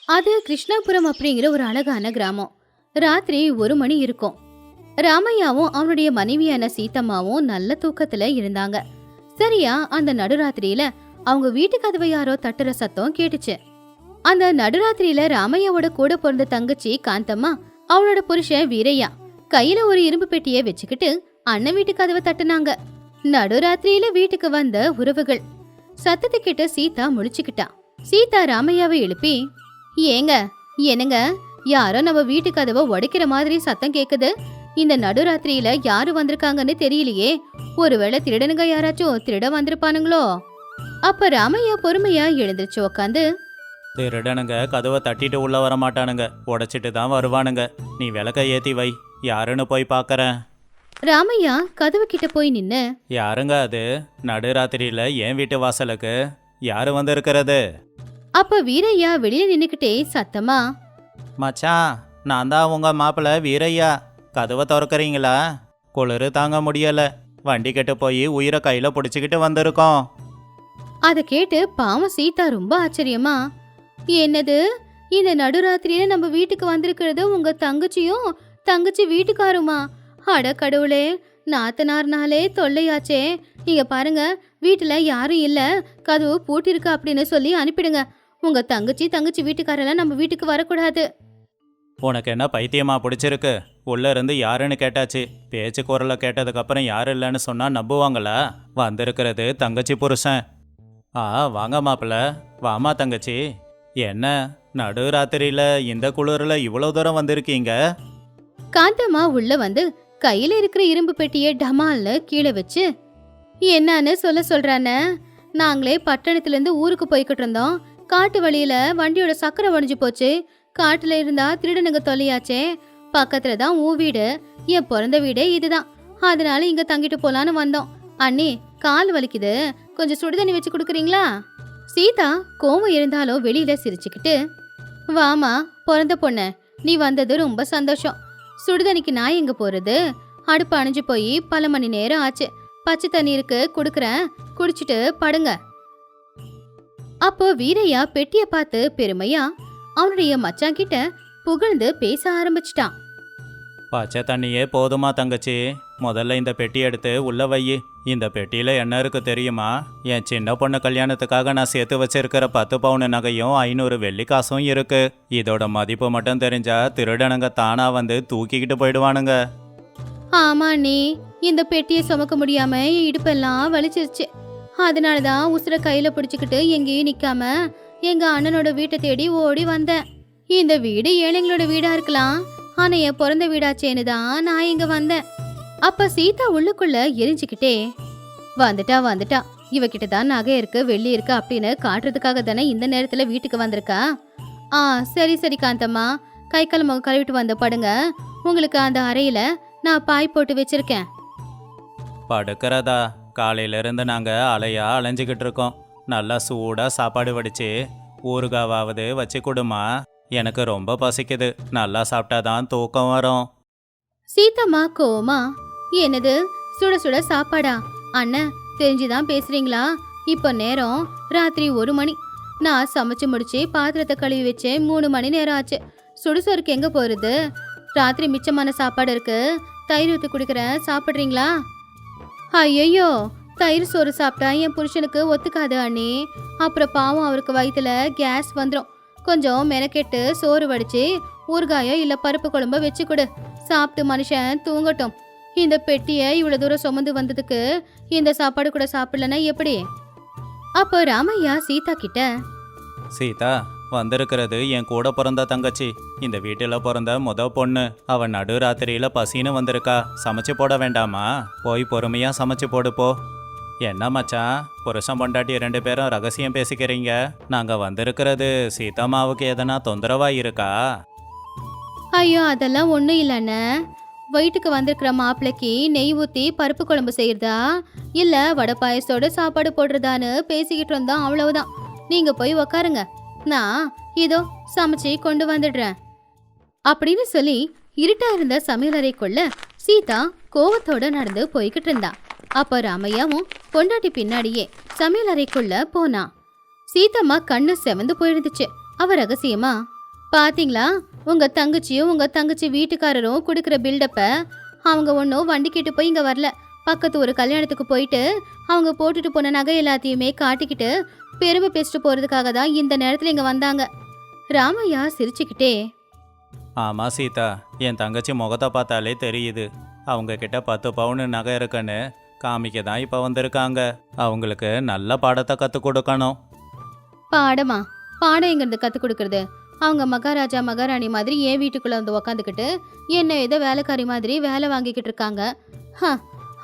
அது கிருஷ்ணாபுரம் அப்படிங்கிற ஒரு அழகான கிராமம். ராத்திரி 1 மணி இருக்கும். ராமையாவும் அவனுடைய மனைவியான சீத்தம்மாவும் நல்ல தூக்கத்துல இருந்தாங்க. சரியா அந்த நடுராத்திரியில அவங்க வீட்டு கதவை யாரோ தட்டுற சத்தம் கேட்டுச்சு. அந்த நடுராத்திரியில ராமையாவோட கூட பிறந்த தங்கச்சி காந்தம்மா அவளோட புருஷன் வீரையா கையில ஒரு இரும்பு பெட்டியை வச்சுக்கிட்டு அண்ணன் வீட்டு கதவை தட்டுனாங்க. நடுராத்திரியில வீட்டுக்கு வந்த உறவுகள் சத்தத்தை கேட்டு சீதா முழிச்சுக்கிட்டா. சீதா ராமையாவை எழுப்பி, ஏங்க, என்னங்க, யாரோ நம்ம வீட்டு கதவை உடைக்கிற மாதிரி சத்தம் கேக்குது. இந்த நடுராத்திரியில யாரு வந்திருக்காங்கன்னு தெரியலையே. ஒருவேளை திருடனுங்க யாராச்சும் திருட வந்திருப்பானுங்களோ? அப்ப ராமையா பொறுமையா எழுந்திருச்சு உக்காந்து, திருடனுங்க கதவை தட்டிட்டு உள்ள வர மாட்டானுங்க, உடைச்சிட்டு தான் வருவானுங்க. நீ விளக்க ஏத்தி வை, யாருன்னு போய் பார்க்கறேன். ராமையா கதவு கிட்ட போய் நின்னு, யாருங்க அது? நடுராத்திரியில என் வீட்டு வாசலுக்கு யாரு வந்து இருக்கிறது? அப்ப வீரையா வெளியே நின்னுக்கிட்டே சத்தமா, மச்சான், நான் தான் உங்க மாப்பிள்ள வீரையா. கதவை திறக்கறீங்களா? குளிரு தாங்க முடியல, வண்டி கெட்டு போய் உயிரை கையில பிடிச்சிக்கிட்டு வந்திருக்கோம். அத கேட்டு பாவம் சீதா ரொம்ப ஆச்சரியமா, என்னது, இந்த நடுராத்திரியில நம்ம வீட்டுக்கு வந்திருக்கிறது உங்க தங்கச்சியும் தங்கச்சி வீட்டுக்காருமா? அட கடவுளே, நாத்தனார்னாலே தொல்லையாச்சே. இங்க பாருங்க, வீட்டுல யாரும் இல்ல, கதவு பூட்டிருக்கு அப்படின்னு சொல்லி அனுப்பிடுங்க. உங்க தங்கச்சி வீட்டுக்காரெல்லாம் நம்ம வீட்டுக்கு வரக்கூடாது. உனக்கு என்ன பைத்தியமா பிடிச்சிருக்கு? உள்ள இருந்து யாருன்னு கேட்டாச்சு. பேச்சு குரலை கேட்டதுக்கு அப்புறம் யாரு இல்லைன்னு சொன்னா நம்புவாங்களா? வந்திருக்கிறது தங்கச்சி புருஷன். வாங்க மாப்பிள்ள, வாமா தங்கச்சி. என்ன நடுராத்திரியில இந்த குளிரில் இவ்வளோ தூரம் வந்திருக்கீங்க? காந்தம்மா உள்ள வந்து கையில இருக்கிற இரும்பு பெட்டியை டமால்னு கீழே வச்சு, என்னன்னு சொல்றானே, நாங்களே பட்டணத்துல இருந்து ஊருக்கு போய்கிட்டு இருந்தோம். காட்டு வழியில வண்டியோட சக்கரை உடைஞ்சு போச்சு. காட்டுல இருந்தா திருடனுங்க தொல்லையாச்சே. பக்கத்துல தான் ஊ வீடு, என் பிறந்த வீடே இதுதான். அதனால இங்க தங்கிட்டு போலான்னு வந்தோம். அண்ணி, கால் வலிக்குது, கொஞ்சம் சுடுதண்ணி வச்சு கொடுக்குறீங்களா? சீதா கோவம் இருந்தாலும் வெளியில சிரிச்சுக்கிட்டு, வாமா பிறந்த பொண்ணு, நீ வந்தது ரொம்ப சந்தோஷம். சுடுதண்ணிக்கு நான் எங்க போறது? அடுப்பு அணைஞ்சு போய் பல மணி நேரம் ஆச்சு. பச்சை தண்ணி இருக்கு, குடுக்கறேன், குடிச்சிட்டு படுங்க. அப்போ வீரையா பெட்டிய பார்த்து பெருமையா அவனுடைய மச்சான் கிட்ட புகழ்ந்து பேச ஆரம்பிச்சிட்டான். பச்சை தண்ணியே போதுமா தங்கச்சி? முதல்ல இந்த பெட்டி எடுத்து உள்ள வை. இந்த பெட்டியில என்ன இருக்கு தெரியுமா? என் சின்ன பொண்ணு கல்யாணத்துக்காக நான் சேர்த்து வச்சிருக்கிற 10 பவுன் நகையும் 500 வெள்ளி காசும் இருக்கு. இதோட மதிப்பு மட்டும் தெரிஞ்சா திருடனுங்க தானா வந்து தூக்கிக்கிட்டு போயிடுவானுங்க. ஆமா நீ, இந்த பெட்டியை சுமக்க முடியாம இடுப்பெல்லாம் வலிச்சிருச்சு. அதனாலதான் உசுர கையில பிடிச்சுக்கிட்டு எங்கேயும் நிக்காம எங்க அண்ணனோட வீட்டை தேடி ஓடி வந்தேன். இந்த வீடு ஏழைங்களோட வீடா இருக்கலாம், ஆனா என் பிறந்த வீடாச்சேன்னு தான் நான் இங்க வந்தேன். அப்ப சீதா உள்ளுக்குள்ள எரிஞ்சுக்கிட்டே, வந்துட்டா, இவகிட்ட தான் நகை இருக்கு, வெள்ளி இருக்கு அப்படின்னு காட்டுறதுக்காக தானே இந்த நேரத்துல வீட்டுக்கு வந்திருக்கா? சரி காந்தம்மா, கை கால் முகம் கழுவிட்டு வந்து படுங்க. உங்களுக்கு அந்த அறையில நான் பாய் போட்டு வச்சிருக்கேன். படுக்கிறதா? காலையில இருந்து நாங்க அலையா அலைஞ்சுக்கிட்டு இருக்கோம். நல்லா சூடா சாப்பாடு வடிச்சு ஊறுகாவாவது வச்சு கொடுமா, எனக்கு ரொம்ப பசிக்குது. நல்லா சாப்பிட்டாதான் தூக்கம் வரும். சீதம்மா கோவமா, என்னது சுட சுட சாப்பாடா? அண்ணன், தெரிஞ்சுதான் பேசுறீங்களா? இப்போ நேரம் ராத்திரி 1 மணி. நான் சமைச்சு முடிச்சு பாத்திரத்தை கழுவி வச்சு 3 மணி நேரம் ஆச்சு. சுடுசோருக்கு எங்க போறது? ராத்திரி மிச்சமான சாப்பாடு இருக்கு, தயிர் ஊற்றி குடிக்கிறேன், சாப்பிட்றீங்களா? ஐயோ, தயிர் சோறு சாப்பிட்டா என் புருஷனுக்கு ஒத்துக்காது அண்ணி. அப்புறம் பாவம் அவருக்கு வயிற்றுல கேஸ் வந்துடும். கொஞ்சம் மெனக்கெட்டு சோறு வடிச்சு ஊறுகாயோ இல்லை பருப்பு குழம்போ வச்சு கொடு, சாப்பிட்டு மனுஷன் தூங்கட்டும். இந்த பெட்டியை இவ்வளோ தூரம் சுமந்து வந்ததுக்கு இந்த சாப்பாடு கூட சாப்பிடலன்னா எப்படி? அப்போ ராமையா சீதா கிட்ட, சீதா, வந்திருக்கிறது என் கூட பிறந்த தங்கச்சி, இந்த வீட்டில் பிறந்த பொண்ணு. அவன் நடுராத்திரியில பசின்னு வந்திருக்கா. சமைச்சு போட வேண்டாமா? போய் பொறுமையா சமைச்சு போடு போ. என்ன மச்சான், புருஷன் பொண்டாட்டி 2 பேரும் ரகசியம் பேசிக்கிறீங்க? நாங்க வந்திருக்கிறது சீதாமாவுக்கு எதனா தொந்தரவா இருக்கா? ஐயோ, அதெல்லாம் ஒன்றும் இல்லைண்ணே. வயிற்றுக்கு வந்திருக்கிற மாப்பிள்ளைக்கு நெய் ஊற்றி பருப்பு குழம்பு செய்யறதா இல்லை வடை பாயசத்தோட சாப்பாடு போடுறதான்னு பேசிக்கிட்டு இருந்தோம், அவ்வளவுதான். நீங்க போய் உக்காருங்க, நான் இதோ சமைச்சு கொண்டு வந்துடுறேன் அப்படின்னு சொல்லி இருட்டா இருந்த சமையலறைக்குள்ள சீதா கோவத்தோட நடந்து போய்கிட்டு இருந்தா. அப்ப ராமையாவும் பொண்டாட்டி பின்னாடியே சமையலறைக்குள்ள போனா. சீதம்மா கண்ணு செவந்து போயிருந்துச்சு. அவ ரகசியமா, பாத்தீங்களா, உங்க தங்கச்சியும் உங்க தங்கச்சி வீட்டுக்காரரும் கொடுக்குற பில்டப்ப. அவங்க ஒன்றும் வண்டி கிட்ட போய் இங்க வரல. பக்கத்து ஒரு கல்யாணத்துக்கு போயிட்டு அவங்க போட்டுட்டு போன நகை எல்லாத்தையுமே காட்டிக்கிட்டு பெருமை பேசிட்டு போறதுக்காக தான் இந்த நேரத்துல இங்க வந்தாங்க. ராமையா சிரிச்சுக்கிட்டே, ஆமாம் சீதா, என் தங்கச்சி முகத்தை பார்த்தாலே தெரியுது. அவங்க கிட்ட 10 பவுன் நகை இருக்குன்னு காமிக்க தான் இப்போ வந்திருக்காங்க. அவங்களுக்கு நல்ல பாடத்தை கற்றுக் கொடுக்கணும். பாடமா? பாடம் எங்கிறது கத்து கொடுக்கறது? அவங்க மகாராஜா மகாராணி மாதிரி என் வீட்டுக்குள்ள வந்து உக்காந்துக்கிட்டு என்ன ஏதோ வேலைக்காரி மாதிரி வேலை வாங்கிக்கிட்டு இருக்காங்க.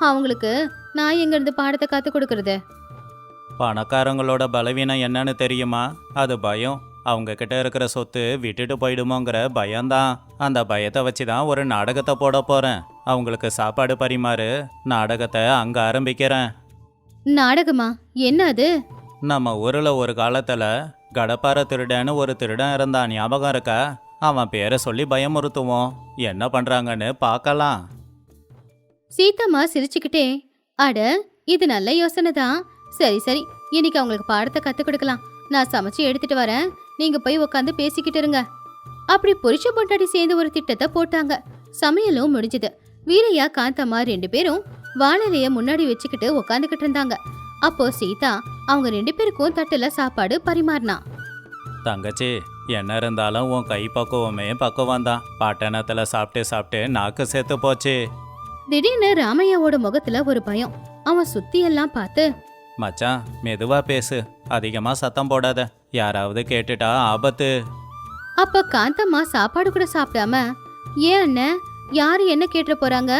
அவங்களுக்கு நான் எங்கிருந்து பாடத்தை கத்து கொடுக்கறது? பணக்காரங்களோட பலவீனம் என்னன்னு தெரியுமா? அது பயம். அவங்க கிட்ட இருக்கிற சொத்து விட்டுட்டு போயிடுமோங்கிற பயம்தான். அந்த பயத்தை வச்சு தான் ஒரு நாடகத்தை போட போகிறேன். அவங்களுக்கு சாப்பாடு பரிமாறு நாடகத்தை அங்கே ஆரம்பிக்கிறேன். நாடகமா? என்ன அது? நம்ம ஊரில் ஒரு காலத்தில் கடப்பார திருடன்னு ஒரு திருடன் இருந்தான், ஞாபகம் இருக்கா? அவன் பேரை சொல்லி பயமுறுத்துவோம். என்ன பண்ணுறாங்கன்னு பார்க்கலாம். சீதம்மா சிரிச்சுக்கிட்டே, அட இது நல்ல யோசனை தான். சரி சரி, இன்னைக்கு அவங்களுக்கு பாடத்தை கத்து கொடுக்கலாம். நான் சமைச்சு எடுத்துட்டு வரேன், நீங்க போய் உட்காந்து பேசிக்கிட்டு இருங்க. அப்படி புருஷ பொண்டாட்டி சேர்ந்து ஒரு திட்டத்தை போட்டாங்க. சமையலும் முடிஞ்சது. வீரையா காந்தம்மா 2 பேரும் வாழலைய முன்னாடி வச்சுக்கிட்டு உட்காந்துக்கிட்டு இருந்தாங்க. அப்போ சீதா அவங்க 2 பேருக்கும் தட்டுல சாப்பாடு பரிமாறினா. தங்கச்சி, என்ன இருந்தாலும் உன் கை பக்குவமே பக்குவம் தான். பட்டணத்தில் சாப்பிட்டு சாப்பிட்டு நாக்கு சேர்த்து போச்சு. திடீர்னு ராமையாவோட முகத்துல ஒரு பயம். அவன் சுத்தி எல்லாம் பார்த்து, மச்சான் மெதுவா பேசு, அதிகமா சத்தம் போடாத, யாராவது கேட்டுட்டா ஆபத்து. அப்ப காந்தம்மா சாப்பாடு கூட சாப்பிடாம, ஏன் அண்ணன், யாரு என்ன கேட்டுற போறாங்க?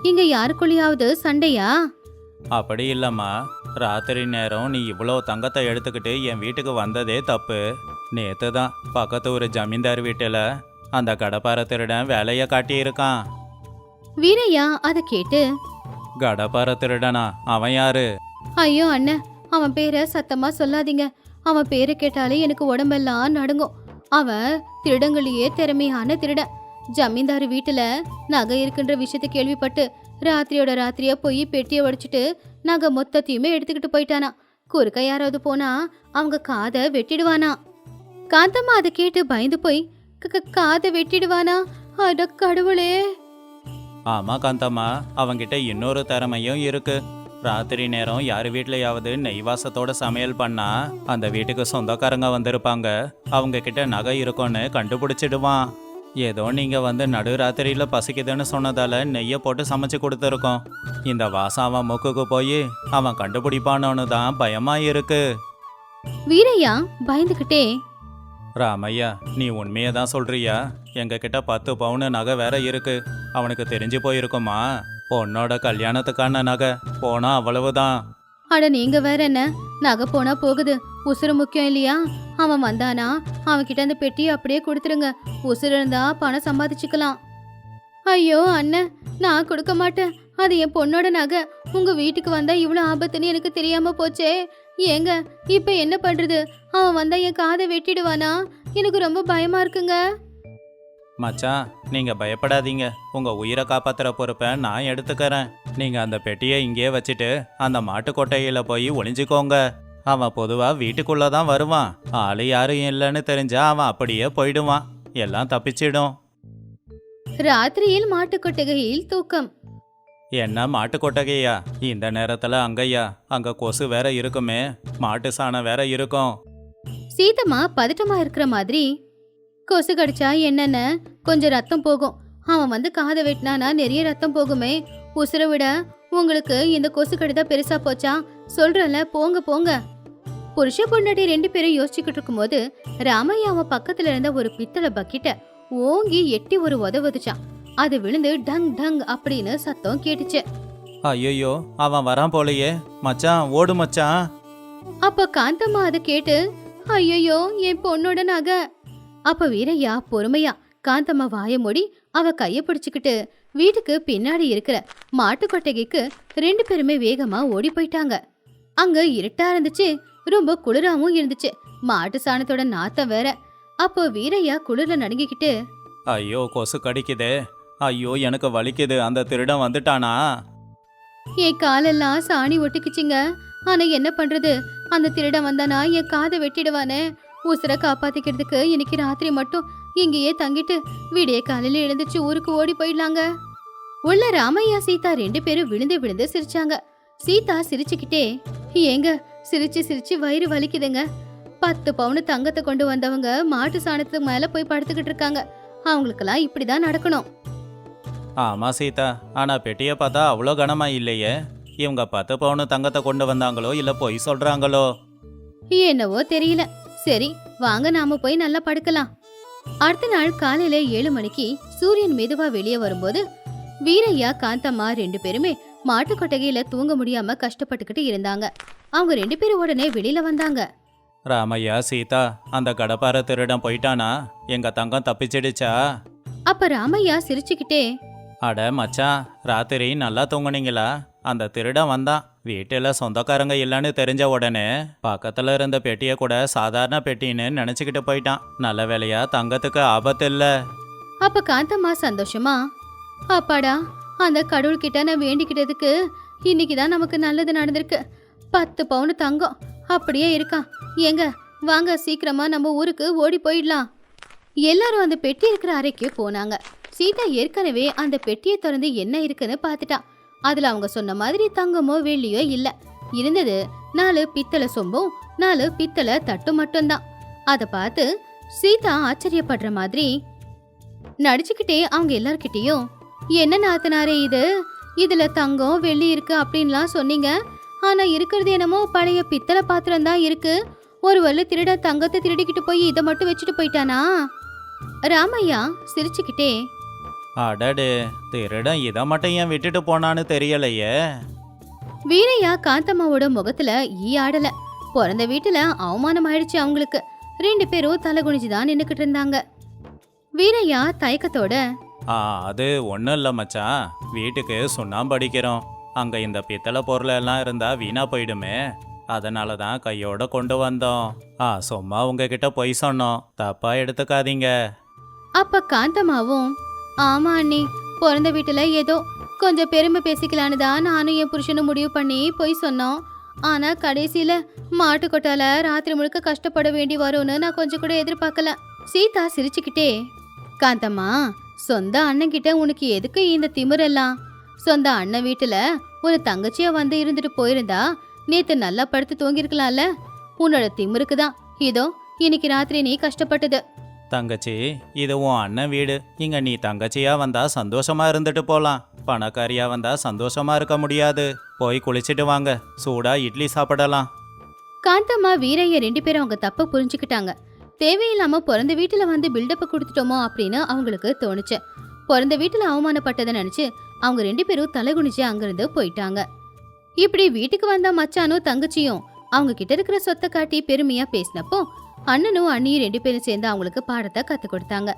இங்க யாருக்குள்ளயாவது சண்டையா? அப்படி இல்லம்மா, ராத்திரி நேரம் நீ இவ்வளோ தங்கத்தை எடுத்துக்கிட்டு என் வீட்டுக்கு வந்ததே தப்பு. நேத்து தான் பக்கத்து ஒரு ஜமீன்தார் வீட்டில் அந்த கடப்பார திருடன் வேலையை காட்டியிருக்கான். வீரையா அதை கேட்டு, கடப்பார திருடனா? அவன் யாரு? ஐயோ அண்ணன், அவன் பேரை சத்தமா சொல்லாதீங்க. அவன் பேரை கேட்டாலே எனக்கு உடம்பெல்லாம் நடுங்கும். அவன் திருடங்களையே திறமையான திருடன். ஜமீன்தார் வீட்டுல நகை இருக்குன்ற விஷயத்தை கேள்விப்பட்டு ராத்திரியோட ராத்திரியா போய் பெட்டியை உடைச்சிட்டு நகை மொத்தத்தையுமே எடுத்துக்கிட்டு போயிட்டானா. குறுக்க யாராவது போனா அவங்க காதை வெட்டிடுவானா. காந்தம்மா அதை கேட்டு பயந்து போய், காதை வெட்டிடுவானா? அட கடவுளே! ஆமா காந்தம்மா, அவங்கிட்ட இன்னொரு திறமையும் இருக்கு. ராத்திரி நேரம் யார் வீட்லையாவது நெய்வாசத்தோட சமையல் பண்ணா அந்த வீட்டுக்கு சொந்தக்காரங்க வந்திருப்பாங்க, அவங்க கிட்ட நகை இருக்கும்னு கண்டுபிடிச்சிடுவான். ஏதோ நீங்க வந்து நடு ராத்திரியில பசிக்குதுன்னு சொன்னதால நெய்யை போட்டு சமைச்சு கொடுத்துருக்கோம். இந்த வாசம் அவன் மூக்குக்கு போய் அவன் கண்டுபிடிப்பானோன்னு தான் பயமா இருக்கு. வீரையா பயந்துகிட்டே, ராமையா, நீ உண்மையை தான் சொல்றியா? எங்க கிட்ட 10 பவுன் நகை வேற இருக்கு. அவனுக்கு தெரிஞ்சு போயிருக்குமா? பொண்ணோட கல்யாணத்துக்கான நகை போனா அவ்வளவுதான். அட நீங்க வேற என்ன, நகை போனா போகுது, உசுறு முக்கியம் இல்லையா? அவன் வந்தானா அவன்கிட்ட அந்த பெட்டியை அப்படியே கொடுத்துருங்க. உசுறு இருந்தா பணம் சம்பாதிச்சுக்கலாம். ஐயோ அண்ணன், நான் கொடுக்க மாட்டேன். அது என் பொண்ணோட நகை. உங்க வீட்டுக்கு வந்தா இவ்வளவு ஆபத்துன்னு எனக்கு தெரியாம போச்சே. ஏங்க இப்ப என்ன பண்றது? அவன் வந்தா என் காதை வெட்டிடுவானா? எனக்கு ரொம்ப பயமா இருக்குங்க. மச்சான், நீங்க பயப்படாதீங்க. உங்க உயிரை காப்பாத்துற பொறுப்பை நான் எடுத்துக்கிறேன். நீங்க அந்த பெட்டியை இங்கே வச்சுட்டு அந்த மாட்டுக்கொட்டையில போய் ஒளிஞ்சுக்கோங்க. அவன் பொதுவா வீட்டுக்குள்ள தான் வருவான். ஆளு யாரும் இல்லைன்னு தெரிஞ்சா அவன் அப்படியே போயிடுவான். எல்லாம் தப்பிச்சிடும். ராத்திரியில் மாட்டுக்கொட்டகையில் தூக்கம். என்ன மாட்டுக்கொட்டகையா? இந்த நேரத்துல அங்கய்யா? அங்க கொசு வேற இருக்குமே, மாட்டு சாணம் வேற இருக்கும். சீதம்மா பதட்டமா இருக்கிற மாதிரி, கொசு கடிச்சா என்னென்ன, கொஞ்சம் ரத்தம் போகும். அவன் வந்து காதை வெட்டினானா நிறைய ரத்தம் போகுமே. உசுரை விட உங்களுக்கு இந்த கொசு கடிதான் பெருசா போச்சா? சொல்றல, போங்க போங்க. புருஷ பொண்டாட்டி 2 பேரும் யோசிச்சுக்கிட்டு இருக்கும்போது ராமையா அவன் பக்கத்துல இருந்த ஒரு பித்தளை பக்கிட்ட ஓங்கி எட்டி ஒரு உதவுச்சான். அது விழுந்து டங் டங் அப்படின்னு சத்தம் கேட்டுச்சு. ஐயோ, அவன் வரான் போலையே. மச்சான் ஓடு மச்சான். அப்ப காந்தம்மா அதை கேட்டு, ஐயோ என் பொண்ணோட நகை. அப்ப வீரையா பொறுமையா காந்தம்மா வாய மூடி அவ கைய பிடிச்சுக்கிட்டு வீட்டுக்கு பின்னாடி இருக்கிற மாட்டு கொட்டகைக்கு 2 பேருமே வேகமா ஓடி போயிட்டாங்க. அங்க இருட்டா இருந்துச்சு, ரொம்ப குளிராவும் இருந்துச்சு. மாட்டு சாணத்தோட நாத்தம் வேற. அப்போ வீரையா குளிர்ல நடுங்கிக்கிட்டு, ஐயோ கொசு கடிக்குதே, ஐயோ எனக்கு வலிக்குது, அந்த திருடன் வந்துட்டானா? என் காலெல்லாம் சாணி ஒட்டிக்குச்சிங்க. ஆனா என்ன பண்றது, அந்த திருடன் வந்தானா என் காதை வெட்டிடுவானே. உசுரை காப்பாத்திக்கிறதுக்கு இன்னைக்கு ராத்திரி மட்டும் இங்கேயே தங்கிட்டு விடிய காலையில எழுந்துச்சு ஊருக்கு ஓடி போயிடலாங்க. உள்ள ராமையா சீதா 2 பேரும் விழுந்து விழுந்து சிரிச்சாங்க. சீதா சிரிச்சுக்கிட்டே, ஏங்க சிரிச்சு சிரிச்சு வயிறு வலிக்குதுங்க. 10 பவுன் தங்கத்தை கொண்டு வந்தவங்க மாட்டு சாணத்துக்கு மேல போய் படுத்துக்கிட்டு இருக்காங்க. அவங்களுக்கெல்லாம் இப்படிதான் நடக்கணும். ஆமா சீதா, ஆனா பெட்டியை பார்த்தா அவ்வளோ கனமா இல்லையே. இவங்க 10 பவுன் தங்கத்தை கொண்டு வந்தாங்களோ இல்ல பொய் சொல்றாங்களோ? என்னவோ தெரியல. சரி வாங்க நாம போய் நல்லா படுக்கலாம். அடுத்த நாள் காலையில 7 மணிக்கு சூரியன் மெதுவா வெளியே வரும்போது வீரையா காந்தம்மா 2 பேருமே மாட்டு கொட்டகையில தூங்க முடியாம கஷ்டப்பட்டுக்கிட்டு இருந்தாங்க. அவங்க 2 பேரும் உடனே வெளியில வந்தாங்க. ராமையா சீதா, அந்த கடப்பார திருடன் போயிட்டானா? எங்க தங்கம் தப்பிச்சிடுச்சா? அப்ப ராமையா சிரிச்சுக்கிட்டே, அட மச்சான், ராத்திரி நல்லா தூங்குனீங்களா? அந்த திருடன் வந்தான். வீட்டில் சொந்தக்காரங்க இல்லைன்னு தெரிஞ்ச உடனே பக்கத்துல இருந்த பெட்டியை கூட சாதாரண பெட்டின்னு நினைச்சுக்கிட்டு போயிட்டான். நல்ல வேலையா தங்கத்துக்கு ஆபத்து இல்ல. அப்ப காந்தம்மா சந்தோஷமா, அப்பாடா அந்த கடவுள்கிட்ட நான் வேண்டிக்கிட்டதுக்கு இன்னைக்குதான் நமக்கு நல்லது நடந்திருக்கு. 10 பவுன் தங்கம் அப்படியே இருக்கான். ஏங்க வாங்க சீக்கிரமா நம்ம ஊருக்கு ஓடி போயிடலாம். எல்லாரும் அந்த பெட்டி இருக்கிற அறைக்கு போனாங்க. சீதா ஏற்கனவே அந்த பெட்டியை திறந்து என்ன இருக்குன்னு பார்த்துட்டா. அதுல அவங்க சொன்ன மாதிரி தங்கமோ வெள்ளியோ இல்ல. இருந்தது 4 பித்தளை சொம்பும் 4 பித்தளை தட்டும் மட்டும்தான். அதை பார்த்து சீதா ஆச்சரியப்படுற மாதிரி நடிச்சுக்கிட்டே அவங்க எல்லார்கிட்டயும், என்ன நாத்தனாரே இது, இதுல தங்கம் வெள்ளி இருக்கு அப்படின்லாம் சொன்னீங்க. ஆனா இருக்கிறது என்னமோ பழைய பித்தளை பாத்திரம் தான் இருக்கு. ஒருவேளை திருட தங்கத்தை திருடிக்கிட்டு போய் இதை மட்டும் வச்சுட்டு போயிட்டானா? ராமையா சிரிச்சுக்கிட்டே, அடடே, திருடன் இதை மட்டும் ஏன் விட்டுட்டு போனான்னு தெரியலையே. வீரையா காந்தம்மாவோட முகத்துல ஈ ஆடல. பிறந்த வீட்டுல அவமானம் ஆயிடுச்சு அவங்களுக்கு. 2 பேரும் தலை குனிஞ்சுதான் நின்னுக்கிட்டு இருந்தாங்க. வீரையா தயக்கத்தோட, அது ஒன்றும் இல்லை மச்சான், வீட்டுக்கு சுண்ணாம்பு அடிக்கிறோம். அங்கே இந்த பித்தளை பொருள் எல்லாம் இருந்தால் வீணாக போயிடுமே, அதனால தான் கையோட கொண்டு வந்தோம். சும்மா உங்ககிட்ட பொய் சொன்னோம், தப்பாக எடுத்துக்காதீங்க. அப்ப காந்தம்மாவும், ஆமா அண்ணி, பிறந்த வீட்டுல ஏதோ கொஞ்சம் பெருமை பேசிக்கலான்னு தான் நானும் என் புருஷனும் முடிவு பண்ணி போய் சொன்னோம். ஆனா கடைசியில மாட்டு கொட்டால ராத்திரி முழுக்க கஷ்டப்பட வேண்டி வரும்னு நான் கொஞ்சம் கூட எதிர்பார்க்கல. சீதா சிரிச்சுக்கிட்டே, காந்தம்மா, சொந்த அண்ணன் கிட்ட உனக்கு எதுக்கு இந்த திமிரெல்லாம்? சொந்த அண்ணன் வீட்டுல ஒரு தங்கச்சியா வந்து இருந்துட்டு போயிருந்தா நேத்து நல்லா படுத்து தூங்கிருக்கலாம்ல. உன்னோட திமிருக்கு தான் இதோ இன்னைக்கு ராத்திரி நீ கஷ்டப்பட்டது. தங்கச்சி, இது உன் அண்ணன் வீடு. இங்க நீ தங்கச்சியா வந்தா சந்தோஷமா இருந்துட்டு போலாம். பணக்காரியா வந்தா சந்தோஷமா இருக்க முடியாது. போய் குளிச்சுட்டு வாங்க, சூடா இட்லி சாப்பிடலாம். காந்தம்மா வீரைய 2 பேரும் அவங்க தப்ப புரிஞ்சுக்கிட்டாங்க. தேவையில்லாம பிறந்த வீட்டுல வந்து பில்டப் கொடுத்துட்டோமோ அப்படின்னு அவங்களுக்கு தோணுச்சு. பிறந்த வீட்டுல அவமானப்பட்டதை நினைச்சு அவங்க 2 பேரும் தலைகுனிச்சு அங்கிருந்து போயிட்டாங்க. இப்படி வீட்டுக்கு வந்த மச்சானும் தங்கச்சியும் அவங்க கிட்ட இருக்கிற சொத்தை காட்டி பெருமையா பேசினப்போ அண்ணனும் அண்ணியும் 2 பேரும் சேர்ந்து அவங்களுக்கு பாடத்தை கத்து கொடுத்தாங்க.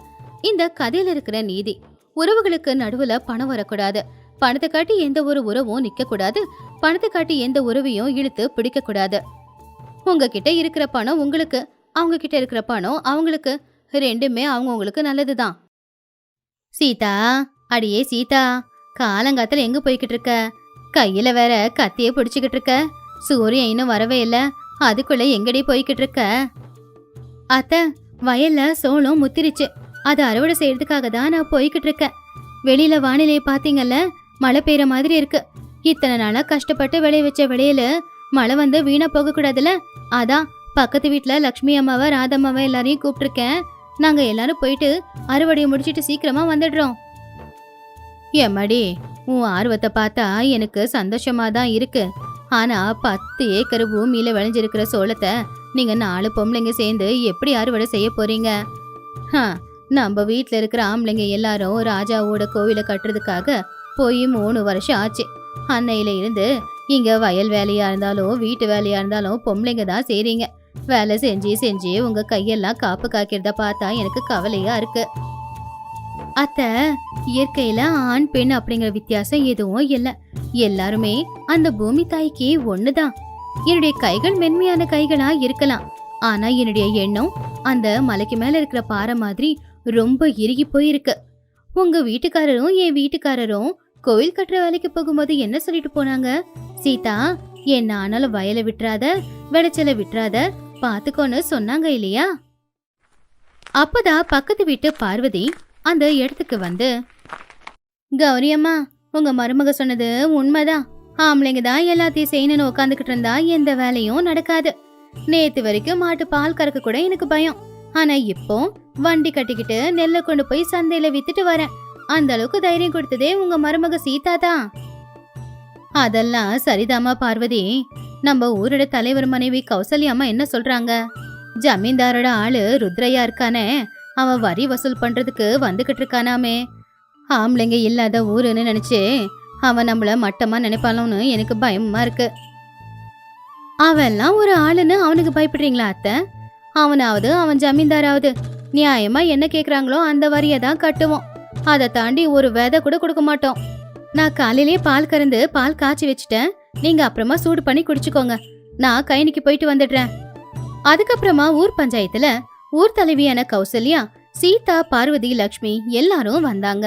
இந்த கதையில இருக்கிற நீதி, உறவுகளுக்கு நடுவுல பணம் வரக்கூடாது. பணத்தை காட்டி எந்த ஒரு உறவும் நிக்க கூடாது. பணத்தை காட்டி எந்த உறவையும் இழுத்து பிடிக்க கூடாது. உங்ககிட்ட இருக்கிற பணம் உங்களுக்கு, அவங்க கிட்ட இருக்கிற பணம் அவங்களுக்கு. 2மே அவங்களுக்கு நல்லதுதான். சீதா, அடியே சீதா, காலங்காத்துல எங்க போய்கிட்டு இருக்க? கையில வேற கத்தியே பிடிச்சுக்கிட்டு இருக்க. சூரியன் இன்னும் வரவே இல்ல, அதுக்குள்ள எங்கடி போய்கிட்டு இருக்க? அத்தை, வயல்ல சோளம் முத்திருச்சு. அதை அறுவடை செய்யறதுக்காக தான் நான் போய்கிட்டு இருக்கேன். வெளியில வானிலையை பாத்தீங்கல்ல, மழை பெய்யற மாதிரி இருக்கு. இத்தனை நாளா கஷ்டப்பட்டு விளைய வச்ச விளையில மழை வந்து வீணா போக கூடாதுல. அதான் பக்கத்து வீட்டுல லக்ஷ்மி அம்மாவை ராதம்மாவை எல்லாரையும் கூப்பிட்டுருக்கேன். நாங்க எல்லாரும் போயிட்டு அறுவடையை முடிச்சிட்டு சீக்கிரமா வந்துடுறோம். எம்மாடி, உன் ஆர்வத்தை பார்த்தா எனக்கு சந்தோஷமா தான் இருக்கு. ஆனா 10 ஏக்கர் பூமியில விளைஞ்சிருக்கிற சோளத்தை நீங்க 4 பொம்பளைங்க சேர்ந்து எப்படி அறுவடை செய்ய போறீங்க? நம்ம வீட்டுல இருக்கிற ஆம்பளைங்க எல்லாரும் ராஜாவோட கோவிலை கட்டுறதுக்காக போய் 3 வருஷம் ஆச்சு. அன்னையில இருந்து இங்க வயல் வேலையா இருந்தாலும் வீட்டு வேலையா இருந்தாலும் பொம்பளைங்க தான் செய்றீங்க. வேலை செஞ்சு செஞ்சு உங்க கையெல்லாம் காப்பு காக்கிறத பார்த்தா எனக்கு கவலையா இருக்கு. அத்தை, இயற்கையில ஆண் பெண் அப்படிங்கிற வித்தியாசம் எதுவும் இல்லை. எல்லாருமே அந்த பூமி தாய்க்கு ஒண்ணுதான். என்னுடைய கைகள் மென்மையான கைகளா இருக்கலாம், ஆனா என்னுடைய எண்ணம் அந்த மலைக்கு மேல இருக்கிற பாறை மாதிரி ரொம்ப இறுகி போயிருக்கு. உங்க வீட்டுக்காரரும் என் வீட்டுக்காரரும் கோயில் கட்டுற வேலைக்கு போகும்போது என்ன சொல்லிட்டு போனாங்க? சீதா, என்ன ஆனாலும் வயலை விட்டுறாத, விளைச்சலை விட்டுறாத, பாத்துக்கோன்னு சொன்னாங்க இல்லையா? அப்பதான் பக்கத்து வீட்டு பார்வதி அந்த இடத்துக்கு வந்து, கௌரி அம்மா, உங்க மருமக சொன்னது உண்மைதான். ஆம்பளைங்க தான் எல்லாத்தையும் செய்யணும்னு உட்காந்துக்கிட்டு இருந்தா எந்த வேலையும் நடக்காது. நேத்து வரைக்கும் மாட்டு பால் கறக்க கூட எனக்கு பயம். ஆனா இப்போ வண்டி கட்டிக்கிட்டு நெல்லை கொண்டு போய் சந்தையில வித்துட்டு வரேன். அந்த அளவுக்கு தைரியம் கொடுத்ததே உங்க மருமக சீதா தான். அதெல்லாம் சரிதாமா பார்வதி. நம்ம ஊரோட தலைவர் மனைவி கௌசல்யா அம்மா என்ன சொல்றாங்க? ஜமீன்தாரோட ஆளு ருத்ரையா இருக்கானே, அவன் வரி வசூல் பண்றதுக்கு வந்துகிட்டு இருக்கானாமே. ஆம்பளைங்க இல்லாத ஊருன்னு நினைச்சு அவன் நம்மள மட்டமா நினைப்பானோன்னு எனக்கு பயமா இருக்கு. அவெல்லாம் ஒரு ஆளுன்னு அவனுக்கு பயப்படுறீங்களா அத்தை? அவனாவது அவன் ஜமீன்தாராவது நியாயமா என்ன கேக்குறாங்களோ அந்த வரியை தான் கட்டுவோம். அதை தாண்டி ஒரு விதை கூட கொடுக்க மாட்டோம். நான் காலையிலேயே பால் கறந்து பால் காய்ச்சி வச்சுட்டேன். நீங்க அப்புறமா சூடு பண்ணி குடிச்சுக்கோங்க. நான் கைனிக்கு போயிட்டு வந்துடுறேன். அதுக்கப்புறமா ஊர் பஞ்சாயத்துல ஊர் தலைவியான கௌசல்யா, சீதா, பார்வதி, லக்ஷ்மி எல்லாரும் வந்தாங்க.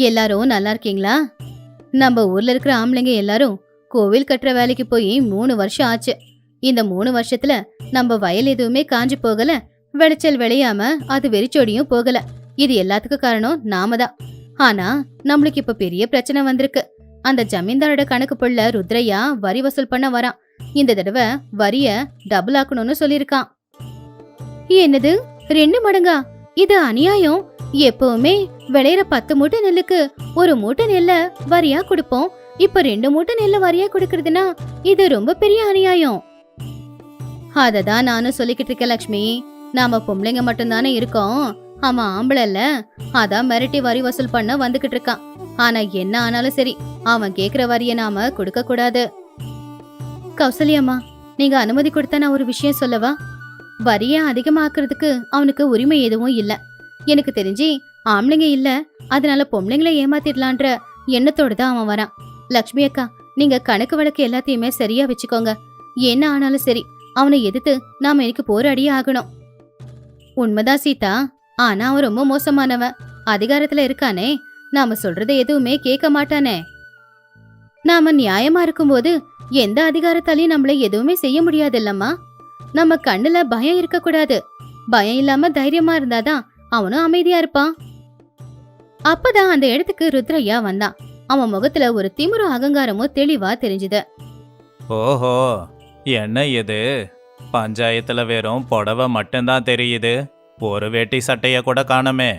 எல்லாரும் நல்லா இருக்கீங்களா? நம்ம ஊர்ல இருக்கிற ஆம்பளைங்க எல்லாரும் கோவில் கட்டுற வேலைக்கு போய் 3 வருஷம் ஆச்சு. இந்த 3 வருஷத்துல நம்ம வயல் எதுவுமே காஞ்சு போகல, விளைச்சல் விளையாம அது வெறிச்சோடியும் போகல. இது எல்லாத்துக்கும் காரணம் நாம தான். ஆனா நம்மளுக்கு இப்ப பெரிய பிரச்சனை வந்திருக்கு. அந்த ஜமீன்தாரோட கணக்கு புள்ள ருத்ரையா வரி வசூல் பண்ண வரான். இந்த தடவை வரிய டபுள் ஆக்கணும்னு சொல்லிருக்கான். என்னது, 2 மடங்கா? இது அநியாயம். எப்பவுமே விளையிற 10 மூட்டை நெல்லுக்கு 1 மூட்டை நெல்ல வரியா கொடுப்போம். இப்ப 2 மூட்டை நெல்ல வரியா கொடுக்கறதுனா இது ரொம்ப பெரிய அநியாயம். அததான் நானும் சொல்லிக்கிட்டு இருக்கேன் லக்ஷ்மி. நாம பொம்பளைங்க மட்டும்தானே இருக்கோம், அவன் ஆம்பளல்ல. அதான் மிரட்டி வரி வசூல் பண்ண வந்துகிட்டு இருக்கான். ஆனா என்ன ஆனாலும் சரி, அவன் கேக்குற வரிய நாம கொடுக்க கூடாது. கௌசல்யம்மா, நீங்க அனுமதி கொடுத்தா நான் ஒரு விஷயம் சொல்லவா? வரிய அதிகமாக்குறதுக்கு அவனுக்கு உரிமை எதுவும் இல்ல. எனக்கு தெரிஞ்சு ஆம்பளைங்க இல்ல, அதனால பொம்பளைங்களை ஏமாத்திடலான்ற எண்ணத்தோடு தான் அவன் வரான். லக்ஷ்மி அக்கா, நீங்க கணக்கு வழக்கு எல்லாத்தையுமே சரியா வச்சுக்கோங்க. என்ன ஆனாலும் சரி, அவனை எதிர்த்து நாம எனக்கு போராடியே ஆகணும். உண்மைதான் சீதா, ஆனா அவன் ரொம்ப மோசமானவன். அதிகாரத்துல இருக்கானே, நாம சொல்றதை எதுவுமே கேட்க மாட்டானே. நாம நியாயமா இருக்கும்போது எந்த அதிகாரத்தாலையும் நம்மள எதுவுமே செய்ய முடியாது இல்லம்மா. நம்ம கண்ணுல பயம் இருக்க கூடாது. பயம் இல்லாம தைரியமா இருந்தாதான் அவனும் அமைதியா இருப்பான். அப்பதான் அந்த இடத்துக்கு ருத்ரையா வந்தான். அவன் முகத்துல ஒரு திமிரு அகங்காரமும் தெளிவா தெரிஞ்சுது. ஓஹோ, என்ன இது? பஞ்சாயத்துல வெறும் புடவை மட்டும்தான் தெரியுது, ஒரு வேட்டி சட்டைய கூட காணமே.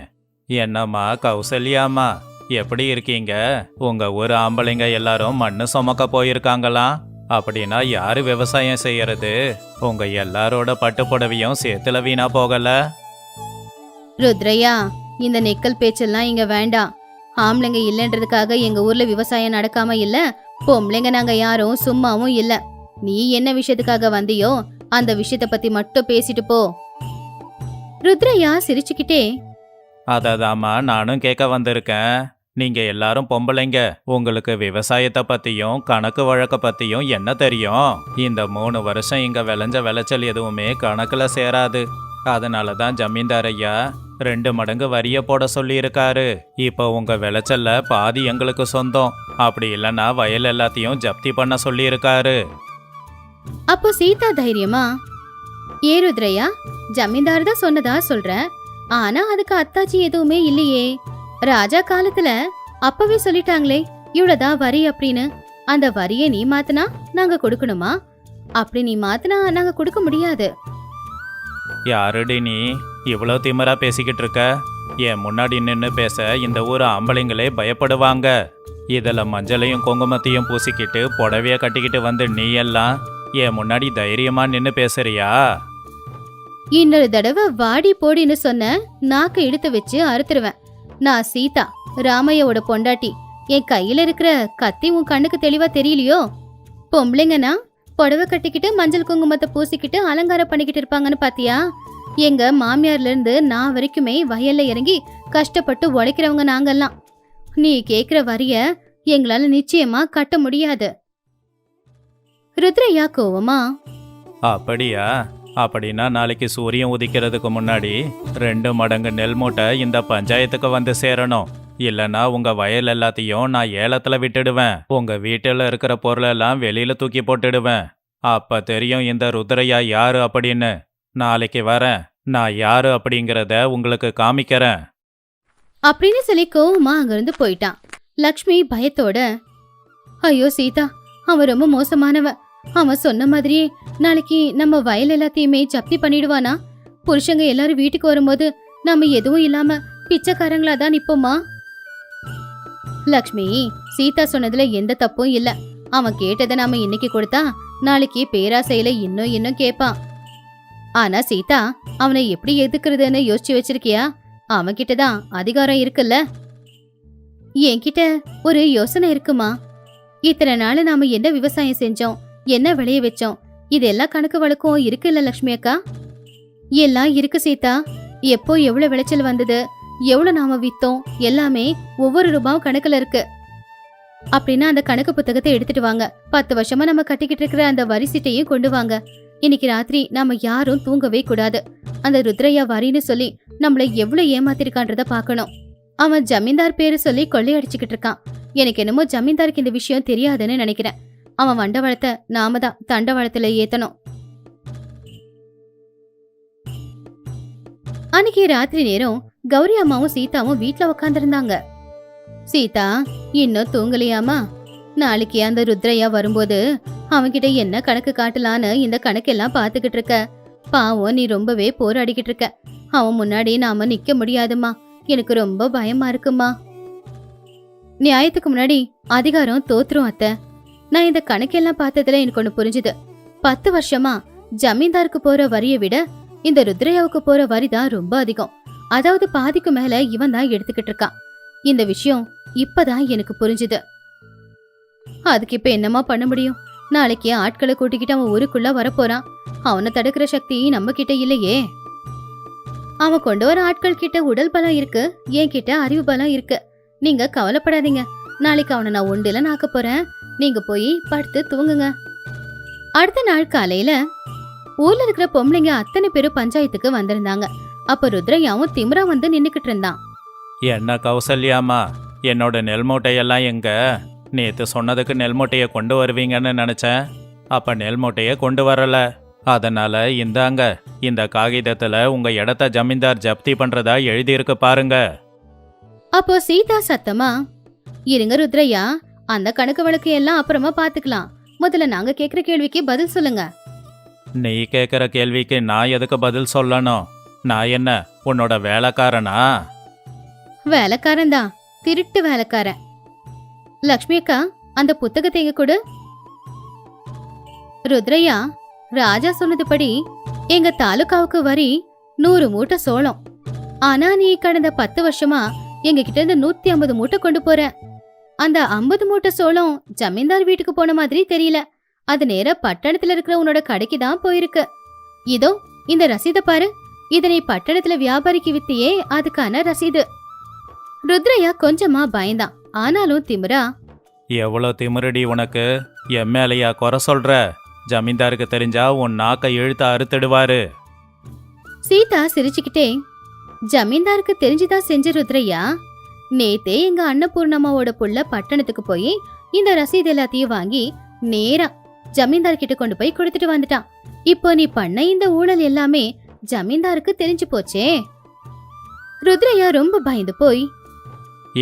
என்னம்மா கௌசல்யாம்மா, எப்படி இருக்கீங்க? உங்க ஊர் ஆம்பளைங்க எல்லாரும் மண்ணு சுமக்க போயிருக்காங்களா? அப்படின்னா யாரு விவசாயம் செய்யறது? உங்க எல்லாரோட பட்டு புடவையும் சேத்துல வீணா போகல? ருத்ரையா, இந்த நெக்கல் பேச்செல்லாம் இங்க வேண்டாம். ஆம்பளைங்க இல்லன்றதுக்காக எங்க ஊர்ல விவசாயம் நடக்காம இல்ல, பொம்பளைங்க நாங்க யாரும் சும்மாவும் இல்ல. நீ என்ன விஷயத்துக்காக வந்தியோ அந்த விஷயத்த பத்தி மட்டும் பேசிட்டு போ. ருத்ரையா சிரிச்சுக்கிட்டே, அததாம்மா நானும் கேட்க வந்திருக்கேன். நீங்க எல்லாரும் பொம்பளைங்க, உங்களுக்கு விவசாயத்தை பத்தியும் கணக்கு வழக்க பத்தியும் என்ன தெரியும்? இந்த 3 வருஷம் இங்க விளைஞ்ச விளைச்சல் எதுவுமே கணக்குல சேராது. அதனால தான் ஜமீன்தார் ஐயா 2 மடங்கு வரிய போட சொல்லியிருக்காரு. இப்போ உங்க விளைச்சல்ல பாதி எங்களுக்கு சொந்தம், அப்படி இல்லைன்னா வயல் எல்லாத்தையும் ஜப்தி பண்ண சொல்லியிருக்காரு. அப்போ சீதா தைரியமா, ஏ ருத்ரையா, ஜமீன்தார் தான் சொன்னதா சொல்ற. ஆனா அதுக்கு அத்தாச்சி எதுவுமே இல்லையே. ராஜா காலத்துல அப்பவே சொல்லிட்டாங்களே இவ்வளவுதான் வரி அப்படின்னு. அந்த வரியை நீ மாத்தினா நாங்க கொடுக்கணுமா? அப்படி நீ மாத்தினா நாங்க கொடுக்க முடியாது. யாருடி நீ இவ்வளோ திமிரா பேசிக்கிட்டு இருக்க? என் முன்னாடி நின்று பேச இந்த ஊர் ஆம்பளைங்களே பயப்படுவாங்க. இதில் மஞ்சளையும் குங்குமத்தையும் பூசிக்கிட்டு புடவைய கட்டிக்கிட்டு வந்து நீ எல்லாம் என் முன்னாடி தைரியமா நின்று பேசுறியா? இன்னொரு தடவை வாடி போடின்னு சொன்ன நாக்க எடுத்து வச்சு அறுத்துருவேன். நான் சீதா, ராமையோட பொண்டாட்டி. என் கையில இருக்கிற கத்தி உன் கண்ணுக்கு தெளிவா தெரியலையோ? பொம்பளைங்கன்னா புடவை கட்டிக்கிட்டு மஞ்சள் குங்குமத்தை பூசிக்கிட்டு அலங்காரம் பண்ணிக்கிட்டு இருப்பாங்கன்னு பாத்தியா? எங்க மாமியார்ல இருந்து நான் வரைக்குமே வயல்ல இறங்கி கஷ்டப்பட்டு உழைக்கிறவங்க நாங்கெல்லாம். நீ கேக்குற வரிய எங்களால நிச்சயமா கட்ட முடியாது. ருத்ரையா கோவமா, அப்படியா? அப்படின்னா நாளைக்கு சூரியன் உதிக்கிறதுக்கு முன்னாடி 2 மடங்கு நெல் மூட்டை இந்த பஞ்சாயத்துக்கு வந்து சேரணும். இல்லைன்னா உங்க வயல் எல்லாத்தையும் நான் ஏலத்துல விட்டுடுவேன். உங்க வீட்டில் இருக்கிற பொருளெல்லாம் வெளியில தூக்கி போட்டுடுவேன். அப்ப தெரியும் இந்த ருத்ரையா யாரு அப்படின்னு. நாளைக்கு வரேன், நான் யாரு அப்படிங்கிறத உங்களுக்கு காமிக்கிறேன். அப்படின்னு சொல்லி கோவமா அங்கிருந்து போயிட்டான். லக்ஷ்மி பயத்தோட, ஐயோ சீதா, அவன் ரொம்ப மோசமானவன். அவன் சொன்ன மாதிரியே நாளைக்கு நம்ம வயல் எல்லாத்தையுமே ஜப்தி பண்ணிடுவானா? புருஷங்க எல்லாரும் வீட்டுக்கு வரும்போது நாம எதுவும் இல்லாம பிச்சைக்காரங்களா தான் நிப்போமா? லக்ஷ்மி, சீதா சொன்னதுல எந்த தப்பும் இல்ல. அவன் கேட்டதை நாம இன்னைக்கு கொடுத்தா நாளைக்கு பேராசையில இன்னும் இன்னும் கேட்பான். ஆனா சீதா, அவனை எப்படி எதுக்குறதுன்னு யோசிச்சு வச்சிருக்கியா? அவன்கிட்டதான் அதிகாரம் இருக்குல்ல. என்கிட்ட ஒரு யோசனை இருக்குமா? இத்தனை நாள் நாம என்ன விவசாயம் செஞ்சோம், என்ன விளைய வச்சோம், இதெல்லாம் கணக்கு வழக்கம் இருக்குல்ல லக்ஷ்மி அக்கா? எல்லாம் இருக்கு சீதா. எப்போ எவ்வளவு விளைச்சல் வந்தது, எவ்வளவு நாம வித்தோம், எல்லாமே ஒவ்வொரு ரூபாயும் கணக்குல இருக்கு. அப்படின்னா அந்த கணக்கு புத்தகத்தை எடுத்துட்டு வாங்க. 10 வருஷமா நம்ம கட்டிக்கிட்டு இருக்கிற அந்த வரி சீட்டையும் கொண்டு வாங்க. இன்னைக்கு ராத்திரி நாம யாரும் தூங்கவே கூடாது. அந்த ருத்ரையா வரின்னு சொல்லி நம்மள எவ்வளவு ஏமாத்திருக்கான்றத பாக்கணும். அவன் ஜமீன்தார் பேரு சொல்லி கொள்ளையடிச்சுக்கிட்டு இருக்கான். எனக்கு என்னமோ ஜமீன்தாருக்கு இந்த விஷயம் தெரியாதுன்னு நினைக்கிறேன். அவன் வண்டவளத்தை நாம தான் தண்டவளத்துல ஏத்தணும். அன்னைக்கு ராத்திரி நேரம் கௌரி அம்மாவும் சீதாவும் வீட்டுல உக்காந்துருந்தாங்க. சீதா, இன்னும் தூங்கலையாமா? நாளைக்கு அந்த ருத்ரையா வரும்போது அவன்கிட்ட என்ன கணக்கு காட்டலான்னு இந்த கணக்கெல்லாம் பாத்துக்கிட்டு இருக்க. பாவம், நீ ரொம்பவே போராடிக்கிட்டு இருக்க. அவன் முன்னாடி நாம நிக்க முடியாதுமா. எனக்கு ரொம்ப பயமா இருக்குமா. நியாயத்துக்கு முன்னாடி அதிகாரம் தோத்துரும் அத்தை. நான் இந்த கணக்கெல்லாம் பார்த்ததுல எனக்கு ஒண்ணு புரிஞ்சுது. 10 வருஷமா ஜமீன்தாருக்கு போற வரியை விட இந்த ருத்ரையாவுக்கு போற வரிதான் ரொம்ப அதிகம். அதாவது பாதிக்கு மேல இவன் தான் எடுத்துக்கிட்டு இருக்கான். இந்த விஷயம் இப்பதான் எனக்கு புரிஞ்சுது. அதுக்கு இப்ப என்னமா பண்ண முடியும்? நாளைக்கு ஆட்களை கூட்டிக்கிட்டு அவன் ஊருக்குள்ள வரப்போறான். அவனை தடுக்கிற சக்தி நம்ம கிட்ட இல்லையே. அவன் கொண்டு வர ஆட்கள் கிட்ட உடல் பலம் இருக்கு, என் கிட்ட அறிவு பலம் இருக்கு. நீங்க கவலைப்படாதீங்க. நாளைக்கு அவனை நான் ஒண்டில நாக்க போறேன். நீங்க போய் படுத்து தூங்குங்க. அடுத்த நாள் காலையில ஊர்ல இருக்கிற பொம்பளைங்க அத்தனை பேரும் பஞ்சாயத்துக்கு வந்திருந்தாங்க. அப்ப ருத்ரையாவும் திமிரா வந்து நின்னுக்கிட்டு இருந்தான். என்ன கௌசல்யாமா, என்னோட நெல் மூட்டையெல்லாம் எங்க? நேத்து சொன்னதுக்கு நெல் மூட்டையை கொண்டு வருவீங்கன்னு நினைச்சேன். அப்ப நெல் மூட்டையை கொண்டு வரல. அதனால இந்தாங்க, இந்த காகிதத்துல உங்க இடத்த ஜமீன்தார் ஜப்தி பண்றதா எழுதியிருக்கு பாருங்க. அப்போ சீதா சத்தமா, இருங்க ருத்ரையா, அந்த கணக்கு வழக்கு எல்லாம் அப்புறமா பாத்துக்கலாம். முதல்ல நாங்க கேக்குற கேள்விக்கு பதில் சொல்லுங்க. நீ கேக்குற கேள்விக்கு நான் எதுக்கு பதில் சொல்லணும்? நான் என்ன உன்னோட வேலைக்காரனா? வேலைக்காரன் தான், திருட்டு வேலைக்காரன். லக்ஷ்மி அக்கா, அந்த புத்தகத்தை எங்க கொடு. ருத்ரையா, ராஜா சொன்னதுபடி எங்க தாலுகாவுக்கு வரி 100 மூட்டை சோளம். ஆனா நீ கடந்த 10 வருஷமா எங்க கிட்ட இருந்து 150 மூட்டை கொண்டு போற. அந்த 50 மூட்டை சோளம் ஜமீன்தார் வீட்டுக்கு போன மாதிரி தெரியல. அது நேரா பட்டணத்துல இருக்கிற உன்னோட கடைக்கு தான் போயிருக்கு. இதோ இந்த ரசீதை பாரு. இதனை பட்டணத்துல வியாபாரிக்கு வித்தியே, அதுக்கான ரசீது. ருத்ரையா கொஞ்சமா பயந்தான். ஆனாலும் திமிரா, எவ்வளோ திமிரடி உனக்கு? என் மேலையா குறை சொல்ற? ஜமீன்தாருக்கு தெரிஞ்சா உன் நாக்கை இழுத்து அறுத்துடுவாரு. சீதா சிரிச்சுக்கிட்டே, ஜமீன்தாருக்கு தெரிஞ்சுதான் செஞ்ச ருத்ரையா. நேத்தே எங்க அன்னபூர்ணம்மாவோட புள்ள பட்டணத்துக்கு போய் இந்த ரசீது எல்லாத்தையும் வாங்கி நேரா ஜமீன்தார் கிட்ட கொண்டு போய் கொடுத்துட்டு வந்துட்டான். இப்போ நீ பண்ண இந்த ஊழல் எல்லாமே ஜமீன்தாருக்கு தெரிஞ்சு போச்சே. ருத்ரையா ரொம்ப பயந்து போய்,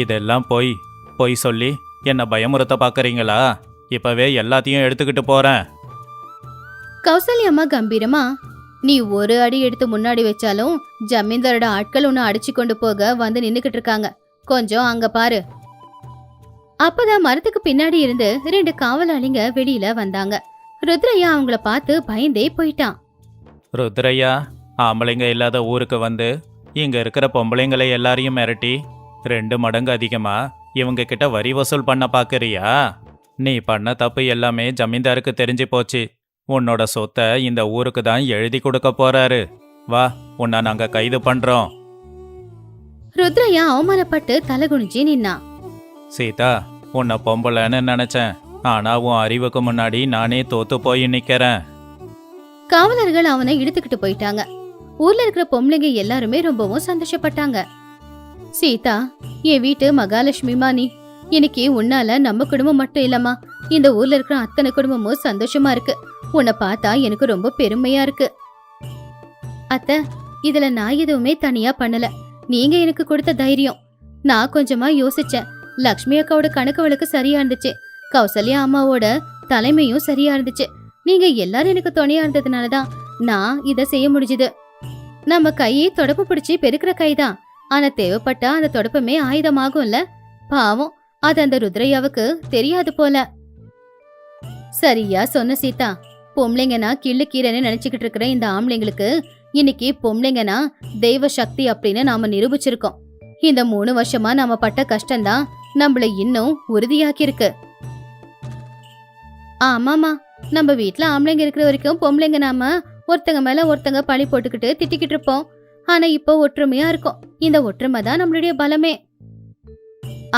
இதெல்லாம் பொய் சொல்லி என்ன பயமுறுத்த பாக்குறீங்களா? இப்பவே எல்லாத்தையும் எடுத்துக்கிட்டு போறேன். கௌசல்யம்மா கம்பீரமா, நீ ஒரு அடி எடுத்து முன்னாடி வச்சாலும் ஜமீன்தாரோட ஆட்கள் உன்னை அடிச்சு கொண்டு போக வந்து நின்னுக்கிட்டு இருக்காங்க. கொஞ்சம் அங்க பாரு. அப்பதான் மரத்துக்கு பின்னாடி இருந்து 2 காவலாளிங்க வெளியில வந்தாங்க. ருத்ரையா அவங்கள பார்த்து பயந்தே போயிட்டான். ருத்ரையா, ஆம்பளைங்க இல்லாத ஊருக்கு வந்து இங்க இருக்கிற பொம்பளைங்களை எல்லாரையும் மிரட்டி 2 மடங்கு அதிகமா இவங்க கிட்ட வரி வசூல் பண்ண பாக்குறியா? நீ பண்ண தப்பு எல்லாமே ஜமீன்தாருக்கு தெரிஞ்சு போச்சு. உன்னோட சொத்தை இந்த ஊருக்கு தான் எழுதி கொடுக்க போறாரு. வா, உன்னை நாங்க கைது பண்றோம். ருத்ரையா அவமானப்பட்டு தலகுனிஞ்சு நின்னான். சீதா, உன்னை பொம்பளைன்னு நினைச்சேன். ஆனா உன் அறிவுக்கு முன்னாடி நானே தோத்து போய் நிக்கிறேன். காவலர்கள் அவனை இழுத்துக்கிட்டு போயிட்டாங்க. ஊர்ல இருக்கிற பொம்பளைங்க எல்லாருமே ரொம்பவும் சந்தோஷப்பட்டாங்க. சீதா, என் வீட்டு மகாலட்சுமிமா நீ. இன்னைக்கு உன்னால நம்ம குடும்பம் மட்டும் இல்லம்மா, இந்த ஊர்ல இருக்கிற அத்தனை குடும்பமும் சந்தோஷமா இருக்கு. உன்னை பார்த்தா எனக்கு ரொம்ப பெருமையா இருக்கு. அத்தை, இதுல நான் எதுவுமே தனியா பண்ணல. நீங்க எனக்கு கொடுத்த தைரியம். நான் கொஞ்சமா யோசிச்சேன். லக்ஷ்மி அக்காவோட கணக்கு வழக்கு சரியா இருந்துச்சு. கௌசல்யா அம்மாவோட தலைமையும் சரியா இருந்துச்சு. நீங்க எல்லாரும் எனக்கு துணையா இருந்ததுனாலதான் நான் இத செய்ய முடிஞ்சது. நம்ம கையை தொடப்பு பிடிச்சி பெருக்கிற கைதான். ஆனா தேவைப்பட்டா அந்த தொடப்பமே ஆயுதமாகும்ல. பாவம், அது அந்த ருத்ரையாவுக்கு தெரியாது போல. சரியா சொன்ன சீதா. பொம்பளைங்கன்னா கிள்ளு கீரைன்னு நினைச்சுக்கிட்டு இருக்கிற இந்த ஆம்பளைங்களுக்கு இன்னைக்கு பொம்பளைங்கன்னா தெய்வ சக்தி அப்படின்னு நாம நிரூபிச்சிருக்கோம். இந்த 3 வருஷமா நாம பட்ட கஷ்டம்தான் நம்மள இன்னும் உறுதியாக்கி இருக்கு. ஆமாமா, நம்ம வீட்டுல ஆம்பளைங்க இருக்கிற வரைக்கும் பொம்பளைங்க நாம ஒருத்தங்க மேல ஒருத்தங்க பழி போட்டுக்கிட்டு திட்டிக்கிட்டு இருப்போம். ஆனா இப்போ ஒற்றுமையா இருக்கும். இந்த ஒற்றுமை தான் நம்மளுடைய பலமே.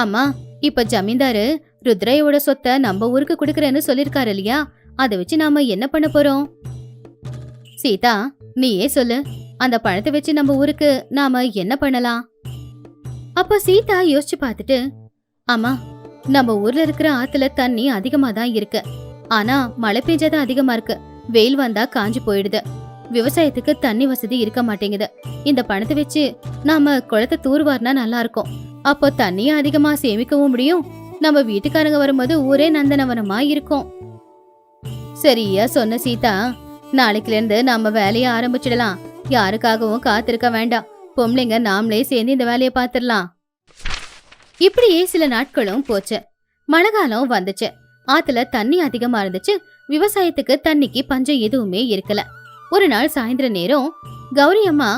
ஆமா, இப்ப ஜமீன்தாரு ருத்ரையோட சொத்தை நம்ம ஊருக்கு கொடுக்கறேன்னு சொல்லிருக்காரு இல்லையா? அதை வச்சு நாம என்ன பண்ண போறோம்? சீதா, நீயே சொல்லு. அந்த பணத்தை வச்சு நம்ம ஊருக்கு நாம என்ன பண்ணலாம்? அப்ப சீதா யோசிச்சு பார்த்துட்டு, ஆமா, நம்ம ஊர்ல இருக்கிற ஆத்துல தண்ணி அதிகமா தான் இருக்கு. ஆனா மழை பெஞ்சாதான் அதிகமா இருக்கு. வெயில் வந்தா காஞ்சு போயிடுது. விவசாயத்துக்கு தண்ணி வசதி இருக்க மாட்டேங்குது. இந்த பணத்தை வச்சு நாம குளத்தை தூர்வார்னா நல்லா இருக்கும். அப்போ தண்ணிய அதிகமா சேமிக்கவும் முடியும். நம்ம வீட்டுக்காரங்க வரும்போது ஊரே நந்தனவனமா இருக்கும். சரியா சொன்ன சீதா. நாளைக்குல இருந்து நாம வேலைய ஆரம்பிச்சிடலாம். யாருக்காகவும் காத்திருக்க வேண்டாம். பொம்பளைங்க நாமளே சேர்ந்து இந்த வேலையை பாத்துடலாம். இப்படியே சில நாட்களும் போச்சு. மழைக்காலம் வந்துச்சு. ஆத்துல தண்ணி அதிகமா இருந்துச்சு. விவசாயத்துக்கு தண்ணிக்கு பஞ்சம் எதுவுமே இருக்கல. ஒரு நாள் சாயந்தர நேரம் கௌரி அம்மா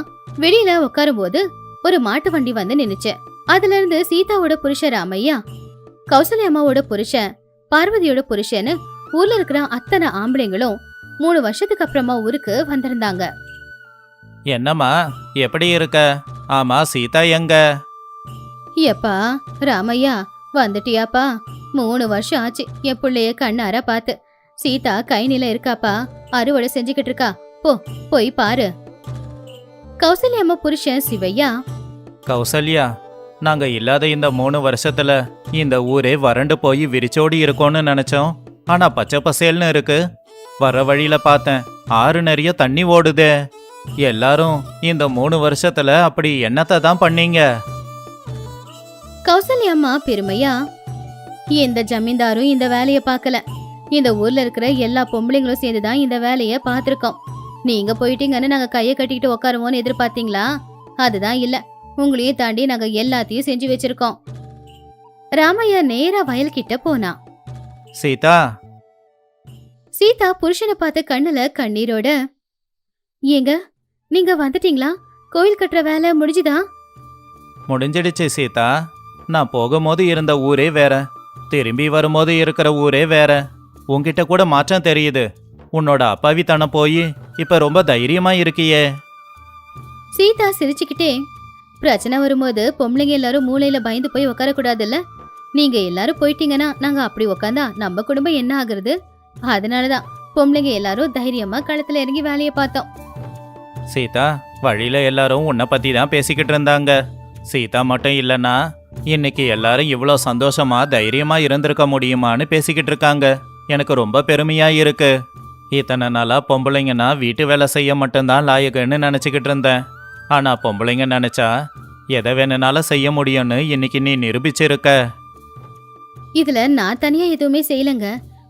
வெளியில உட்காரும் போது ஒரு மாட்டு வண்டி வந்து நின்னுச்சு. அதுல இருந்து சீதாவோட புருஷன் ராமையா, கௌசல்யா அம்மாவோட புருஷன், பார்வதியோட புருஷன்னு ஊர்ல இருக்கிற அத்தனை ஆம்பளைங்களும் 3 வருஷத்துக்கு அப்புறமா ஊருக்கு வந்திருந்தாங்க. என்னம்மா, எப்படி இருக்க? ஆமா, சீதா எங்க? எப்பா ராமையா, வந்துட்டியாப்பா? 3 வருஷம் ஆச்சு என் பிள்ளைய கண்ணார பாத்து. சீதா கை நில இருக்காப்பா, அறுவடை செஞ்சுக்கிட்டு இருக்கா. போய் பாரு. கௌசல்யா அம்மா புருஷன் சிவையா, கௌசல்யா, நாங்க இல்லாத இந்த 3 வருஷத்துல இந்த ஊரே வறண்டு போய் விரிச்சோடி இருக்கோன்னு நினைச்சோம். ஆனா பச்சை பசேல்னு இருக்கு. வர வழியில பார்த்தேன், ஆறு நிறைய தண்ணி ஓடுதே. எல்லாரும் இந்த 3 வருஷத்துல அப்படி என்னத்தை தான் பண்ணீங்க? கௌசல்யா அம்மா பெருமையா, எந்த ஜமீன்தாரும் இந்த வேலைய பார்க்கல. இந்த ஊர்ல இருக்கிற எல்லா பொம்பளைங்களும் சேர்ந்துதான் இந்த வேலைய பார்த்திருக்கோம். நீங்க போயிட்டீங்கன்னு நாங்க கைய கட்டிக்கிட்டு உட்காருவோன்னு எதிர்பார்த்தீங்களா? அதுதான் இல்ல. உங்களையும் தாண்டி நாங்க எல்லாத்தையும் செஞ்சு வச்சிருக்கோம். ராமையா நேரா வயல்கிட்ட போனா. சீதா. சீதா புருஷனை பார்த்த கண்ணுல கண்ணீரோட, ஏங்க நீங்க வந்துட்டீங்களா? கோயில் கட்டுற வேலை முடிஞ்சுதா? முடிஞ்சிடுச்சு சீதா. நான் போகும்போது இருந்த ஊரே வேற, திரும்பி வரும்போது இருக்கிற ஊரே வேற. உன்கிட்ட கூட மாற்றம் தெரியுது. உன்னோட அப்பாவித்தனம் போய் இப்ப ரொம்ப தைரியமா இருக்கியே. சீதா சிரிச்சுக்கிட்டே, பிரச்சனை வரும்போது பொம்பளைங்க எல்லாரும் மூளையில பயந்து போய் உட்காரக்கூடாதுல்ல. நீங்க எல்லாரும் போயிட்டீங்கன்னா நாங்க அப்படி உக்காந்தா நம்ம குடும்பம் என்ன ஆகுறது? அதனாலதான் பொம்பளைங்க எல்லாரும் தைரியமா களத்துல இறங்கி வேலையை பார்த்தோம். சீதா, வழியில எல்லாரும் உன்னை பத்தி தான் பேசிக்கிட்டு இருந்தாங்க. சீதா மட்டும் இல்லைன்னா இன்னைக்கு எல்லாரும் இவ்வளோ சந்தோஷமா தைரியமா இருந்திருக்க முடியுமான்னு பேசிக்கிட்டு இருக்காங்க. எனக்கு ரொம்ப பெருமையா இருக்கு. இத்தனை நாளா பொம்பளைங்கன்னா வீட்டு வேலை செய்ய மட்டும்தான் லாயகன்னு நினச்சிக்கிட்டு இருந்தேன். ஆனா பொம்பளைங்க நினைச்சா எதை வேணுனாலும் செய்ய முடியும்னு இன்னைக்கு நீ நிரூபிச்சிருக்க. இதுல நான் தனியா எதுவுமே செய்யலங்க.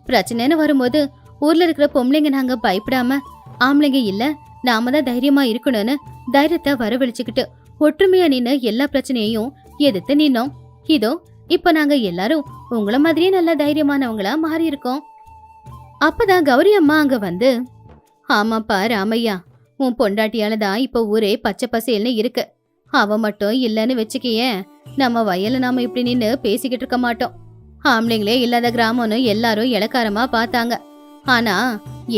பிரச்சனைன்னு வரும்போது ஊர்ல இருக்கிற பொம்பளைங்க நாங்க பயப்படாம, ஆம்பளைங்க இல்ல நாம தான் தைரியமா இருக்கணும்னு தைரியத்தை வரவழிச்சுக்கிட்டு ஒற்றுமையா நின்னு எல்லா பிரச்சனையையும் எதிர்த்து நின்னோம். இதோ இப்ப நாங்க எல்லாரும் உங்கள மாதிரியே நல்ல தைரியமானவங்களா மாறி இருக்கோம். அப்பதான் கௌரி அம்மா அங்க வந்து, ஆமாப்பா ராமையா, உன் பொண்டாட்டியாலதான் இப்ப ஊரே பச்சை பசேல்னு இருக்கு. அவ மட்டும் இல்லன்னு வச்சுக்கியேன், நம்ம வயல்ல நாம இப்படி நின்னு பேசிக்கிட்டு இருக்க மாட்டோம். ஆம்பளைங்களே இல்லாத கிராமம்னு எல்லாரும் இளக்காரமா பார்த்தாங்க. ஆனா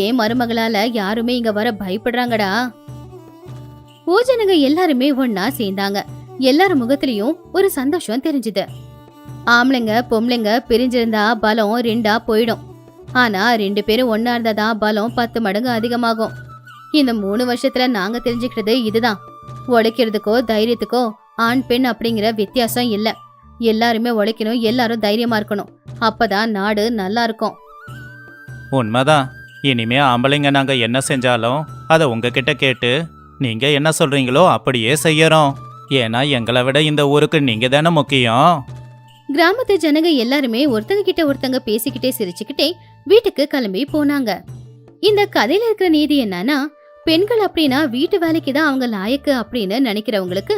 ஏன் மருமகளால யாருமே இங்க வர பயப்படுறாங்கடா. ஊஜனுங்க எல்லாருமே ஒன்னா சேர்ந்தாங்க. எல்லாரும் முகத்திலயும் ஒரு சந்தோஷம் தெரிஞ்சுது. ஆம்பளைங்க பொம்பளைங்க பிரிஞ்சிருந்தா பலம் 2ஆ போயிடும். ஆனா 2 பேரும் ஒன்னா இருந்தாதான் பலம் 10 மடங்கு அதிகமாகும். இந்த 3 வருஷத்துல நாங்க தெரிஞ்சுக்கிட்டது இதுதான். உழைக்கிறதுக்கோ தைரியத்துக்கோ ஆண் பெண் அப்படிங்கிற வித்தியாசம் இல்ல. எல்லாருமே உழைக்கணும், எல்லாரும் தைரியமா இருக்கணும். அப்பதான் நாடு நல்லா இருக்கும். உண்மைதான். இனிமே ஆம்பளைங்க நாங்க என்ன செஞ்சாலும் அதை உங்ககிட்ட கேட்டு நீங்க என்ன சொல்றீங்களோ அப்படியே செய்யறோம். ஏன்னா எங்களை விட இந்த ஊருக்கு நீங்க தானே முக்கியம். கிராமத்து ஜனங்க எல்லாருமே ஒருத்தங்க கிட்ட ஒருத்தங்க பேசிக்கிட்டே சிரிச்சுக்கிட்டே வீட்டுக்கு கிளம்பி போனாங்க. இந்த கதையில இருக்கிற நீதி என்னன்னா, பெண்கள் அப்படின்னா வீட்டு வேலைக்கு தான் அவங்க லாயக்கு அப்படின்னு நினைக்கிறவங்களுக்கு,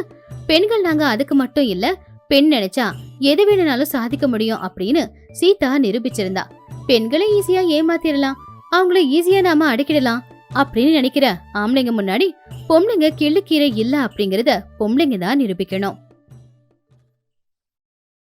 பெண்கள் நாங்க அதுக்கு மட்டும் இல்ல, பெண் நினைச்சா எது வேணும்னாலும் சாதிக்க முடியும் அப்படின்னு சீதா நிரூபிச்சிருந்தா. பெண்களை ஈஸியா ஏமாத்திரலாம், அவங்கள ஈஸியா நாம அடக்கிடலாம் அப்படின்னு நினைக்கிற ஆம்பளைங்க முன்னாடி பொம்பளைங்க கிள்ளுக்கீரை இல்ல அப்படிங்கறத பொம்பளைங்க தான் நிரூபிக்கணும்.